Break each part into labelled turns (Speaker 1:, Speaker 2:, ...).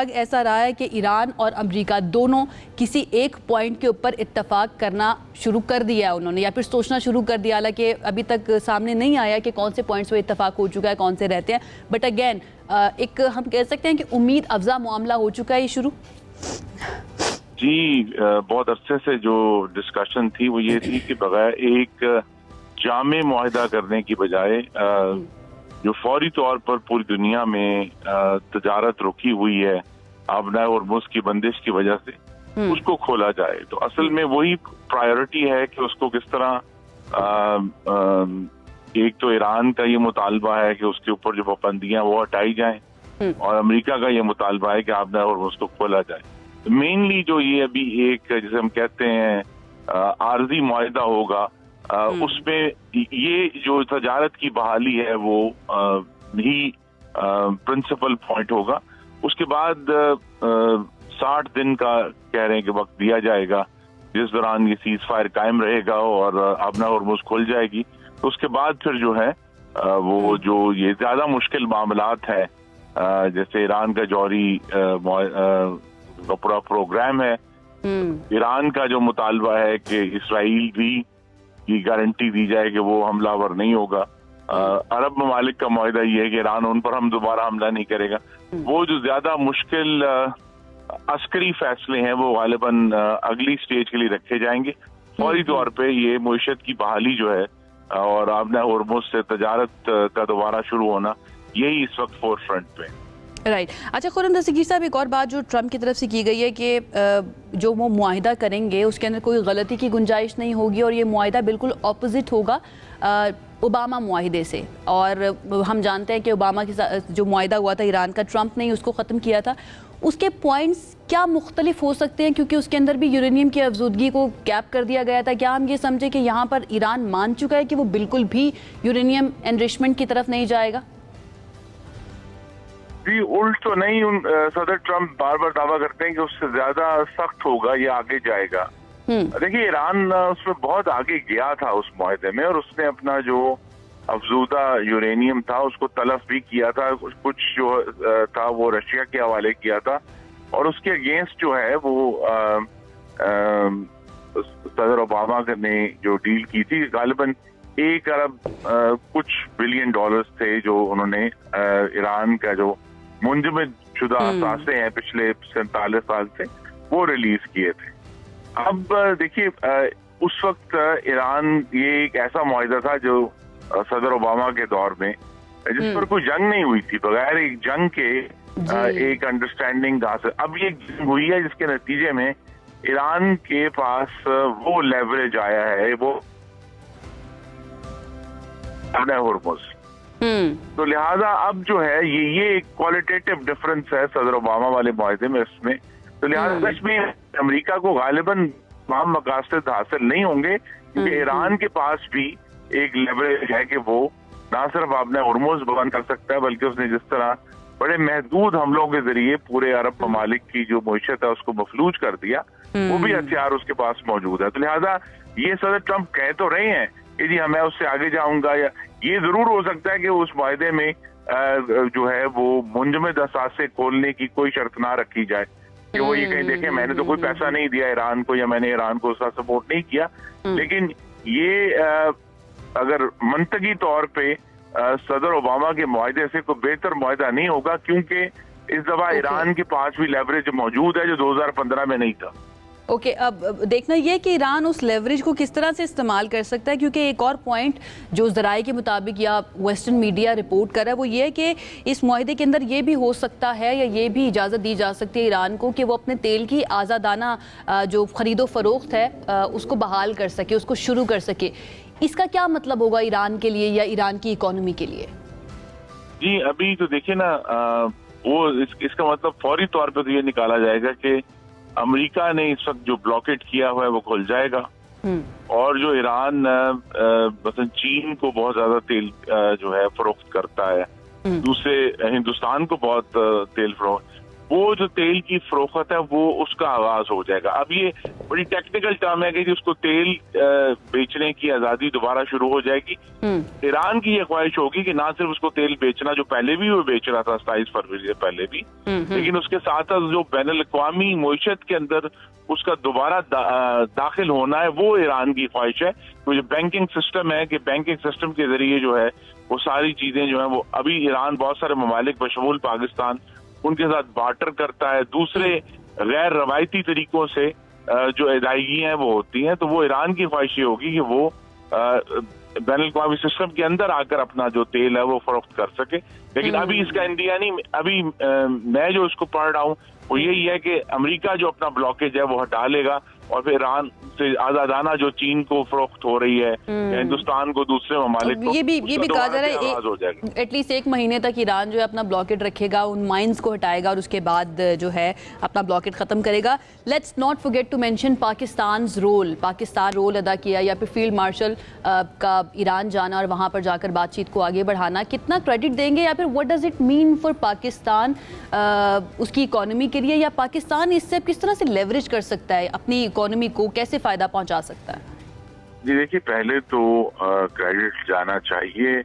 Speaker 1: ऐसा रहा है कि ईरान और अमेरिका दोनों किसी एक पॉइंट के ऊपर इत्तेफाक करना शुरू कर दिया है उन्होंने, या फिर सोचना शुरू कर दिया। हालांकि अभी तक सामने नहीं आया कि कौन से पॉइंट्स पे इत्तेफाक हो चुका है, कौन से रहते हैं। बट अगेन एक हम कह सकते हैं कि उम्मीद अफजा मामला हो चुका है ये शुरू।
Speaker 2: जी, बहुत अरसे से जो डिस्कशन थी वो ये थी कि बगैर एक जामे मुआहिदा करने की बजाय जो फौरी तौर पर पूरी दुनिया में तजारत रुकी हुई है आबना और मुस की बंदिश की वजह से, उसको खोला जाए। तो असल में वही प्रायोरिटी है कि उसको किस तरह एक तो ईरान का ये मुतालबा है कि उसके ऊपर जो पाबंदियां वो हटाई जाएं, और अमेरिका का ये मुतालबा है कि आबना और मुस को खोला जाए। मेनली जो ये अभी एक जिसे हम कहते हैं आर्जी मुआहिदा होगा, उसमें ये जो तजारत की बहाली है वो ही प्रिंसिपल पॉइंट होगा। उसके बाद 60 दिन का कह रहे हैं कि वक्त दिया जाएगा, जिस दौरान ये सीज फायर कायम रहेगा और आबना होर्मुज खुल जाएगी। तो उसके बाद फिर जो है वो जो ये ज्यादा मुश्किल मामलात है, जैसे ईरान का जौहरी पूरा प्रोग्राम है, ईरान का जो मुतालबा है कि इसराइल भी की गारंटी दी जाए कि वो हमलावर नहीं होगा, अरब ममालिक का मुआहिदा ये है कि ईरान उन पर हम दोबारा हमला नहीं करेगा। वो जो ज्यादा मुश्किल अस्करी फैसले हैं वो गालिबन अगली स्टेज के लिए रखे जाएंगे। फौरी तौर पे ये मुईशत की बहाली जो है और आबना होर्मुज से तजारत का दोबारा शुरू होना, यही इस वक्त फोर फ्रंट पे।
Speaker 1: राइट। अच्छा खुर्रम दस्तगीर साहब, एक और बात जो ट्रंप की तरफ से की गई है कि जो वो मुआहिदा करेंगे उसके अंदर कोई गलती की गुंजाइश नहीं होगी और ये मुआहिदा बिल्कुल ऑपोजिट होगा ओबामा मुआहिदे से। और हम जानते हैं कि ओबामा के साथ जो मुआहिदा हुआ था ईरान का, ट्रंप ने उसको ख़त्म किया था। उसके पॉइंट्स क्या मुख्तलिफ हो सकते हैं, क्योंकि उसके अंदर भी यूरेनियम की अफजूदगी को कैप कर दिया गया था। क्या हम ये समझे कि यहाँ पर ईरान मान चुका है कि वो बिल्कुल भी यूरेनियम एनरिचमेंट की तरफ नहीं जाएगा?
Speaker 2: जी, उल्ट तो नहीं। सदर ट्रंप बार बार दावा करते हैं कि उससे ज्यादा सख्त होगा या आगे जाएगा। देखिए, ईरान उसमें बहुत आगे गया था उस मुआहिदे में, और उसने अपना जो अफजूदा यूरेनियम था उसको तलफ भी किया था। कुछ जो था वो रशिया के हवाले किया था, और उसके अगेंस्ट जो है वो सदर ओबामा ने जो डील की थी, गालिबन 1 अरब कुछ बिलियन डॉलर्स थे जो उन्होंने ईरान का जो मुंजमद शुदा असासे हैं पिछले 47 साल से, वो रिलीज किए थे। अब देखिए, उस वक्त ईरान ये एक ऐसा मुआहिदा था जो सदर ओबामा के दौर में, जिस पर कोई जंग नहीं हुई थी, बगैर एक जंग के एक अंडरस्टैंडिंग हासिल। अब ये जंग हुई है जिसके नतीजे में ईरान के पास वो लेवरेज आया है, वो होर्मुज। तो लिहाजा अब जो है ये एक क्वालिटेटिव डिफरेंस है सदर ओबामा वाले मुआहिदे में इसमें। तो लिहाजा इसमें अमेरिका को गालिबन तमाम मकासद हासिल नहीं होंगे, क्योंकि ईरान के पास भी एक लेवरेज है कि वो ना सिर्फ अपने होर्मुज बंद कर सकता है, बल्कि उसने जिस तरह बड़े महदूद हमलों के जरिए पूरे अरब ममालिक की जो मईशत है उसको मफलूज कर दिया, वो भी हथियार उसके पास मौजूद है। तो लिहाजा ये सदर ट्रंप कह तो रहे हैं कि जी मैं उससे आगे जाऊंगा, या ये जरूर हो सकता है कि उस वायदे में जो है वो मुंजमद असासे खोलने की कोई शर्त ना रखी जाए, कि वो ये कहीं देखें मैंने तो कोई पैसा नहीं दिया ईरान को, या मैंने ईरान को उसका सपोर्ट नहीं किया। लेकिन ये अगर मंतकी तौर पे सदर ओबामा के मुआहिदे से कोई बेहतर मुआहिदा नहीं होगा, क्योंकि इस दफा ईरान के पास भी लेवरेज मौजूद है जो 2015 में नहीं था।
Speaker 1: ओके, अब देखना यह कि ईरान उस लेवरेज को किस तरह से इस्तेमाल कर सकता है, क्योंकि एक और पॉइंट जो ज़राए के मुताबिक या वेस्टर्न मीडिया रिपोर्ट कर रहा है वो ये है कि इस मुआहिदे के अंदर ये भी हो सकता है, या ये भी इजाज़त दी जा सकती है ईरान को कि वो अपने तेल की आज़ादाना जो खरीदो फरोख्त है उसको बहाल कर सके, उसको शुरू कर सके। इसका क्या मतलब होगा ईरान के लिए या ईरान की इकोनॉमी के लिए?
Speaker 2: जी, अभी तो देखिए ना, वो इसका मतलब फौरी तौर पर तो ये निकाला जाएगा कि अमेरिका ने इस वक्त जो ब्लॉकेट किया हुआ है वो खुल जाएगा, और जो ईरान मतलब चीन को बहुत ज्यादा तेल जो है फरोख्त करता है, दूसरे हिंदुस्तान को बहुत तेल फरोख्त, वो जो तेल की फरोख्त है वो उसका आगाज हो जाएगा। अब ये बड़ी टेक्निकल टर्म है कि उसको तेल बेचने की आज़ादी दोबारा शुरू हो जाएगी। ईरान की ये ख्वाहिश होगी कि ना सिर्फ उसको तेल बेचना, जो पहले भी वो बेच रहा था 27 फरवरी से पहले भी, लेकिन उसके साथ साथ जो बैनुल अक़वामी मईशत के अंदर उसका दोबारा दाखिल होना है, वो ईरान की ख्वाहिश है। तो जो बैंकिंग सिस्टम है कि बैंकिंग सिस्टम के जरिए जो है वो सारी चीजें जो है वो अभी ईरान बहुत सारे ममालिक बशमूल पाकिस्तान उनके साथ बार्टर करता है। दूसरे गैर रवायती तरीकों से जो अदायगी हैं वो होती हैं। तो वो ईरान की ख्वाहिश ये होगी कि वो बैनुल अक़वामी सिस्टम के अंदर आकर अपना जो तेल है वो फरोख्त कर सके। लेकिन अभी इसका इंडिया नहीं, अभी मैं जो इसको पढ़ रहा हूँ वो यही है कि अमेरिका जो अपना ब्लॉकेज है वो हटा लेगा और फिर ईरान से आजादाना जो चीन को फरोख्त हो रही है या हिंदुस्तान को दूसरे ममालिक को,
Speaker 1: ये भी कहा जा रहा
Speaker 2: है
Speaker 1: एटलीस्ट 1 महीने तक ईरान जो है अपना ब्लॉकेट रखेगा, उन माइंस को हटाएगा और उसके बाद जो है अपना ब्लॉकेट खत्म करेगा। Let's not forget to mention Pakistan role अदा किया या फिर फील्ड मार्शल का ईरान जाना और वहां पर जाकर बातचीत को आगे बढ़ाना, कितना क्रेडिट देंगे या फिर what does it mean for Pakistan, उसकी इकोनॉमी के लिए, या पाकिस्तान इससे किस तरह से लेवरेज कर सकता है, अपनी इकोनॉमी को कैसे फायदा पहुंचा सकता है?
Speaker 2: जी देखिए, पहले तो क्रेडिट जाना चाहिए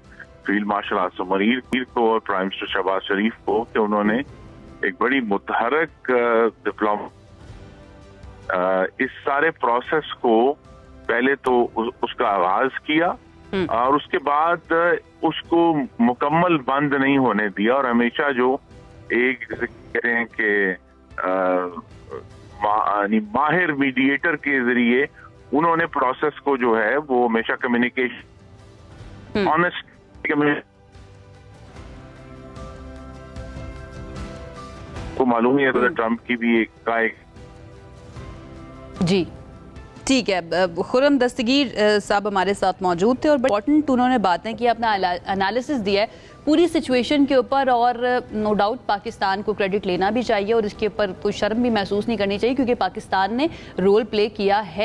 Speaker 2: फील्ड मार्शल आसिम मुनीर को और प्राइम मिनिस्टर शहबाज शरीफ को कि उन्होंने एक बड़ी मुतहरक इस सारे प्रोसेस को पहले तो उसका आगाज किया और उसके बाद उसको मुकम्मल बंद नहीं होने दिया और हमेशा जो एक कहते हैं कि माहिर मीडिएटर के जरिए उन्होंने प्रोसेस को जो है वो हमेशा कम्युनिकेशन ऑनेस्ट को मालूम ही है तो ट्रंप की भी एक
Speaker 1: जी ठीक है। खुर्रम दस्तगीर साहब हमारे साथ मौजूद थे और इम्पोर्टेंट उन्होंने बातें की, अपना एनालिसिस दिया है पूरी सिचुएशन के ऊपर और नो डाउट पाकिस्तान को क्रेडिट लेना भी चाहिए और इसके ऊपर कोई शर्म भी महसूस नहीं करनी चाहिए क्योंकि पाकिस्तान ने रोल प्ले किया है।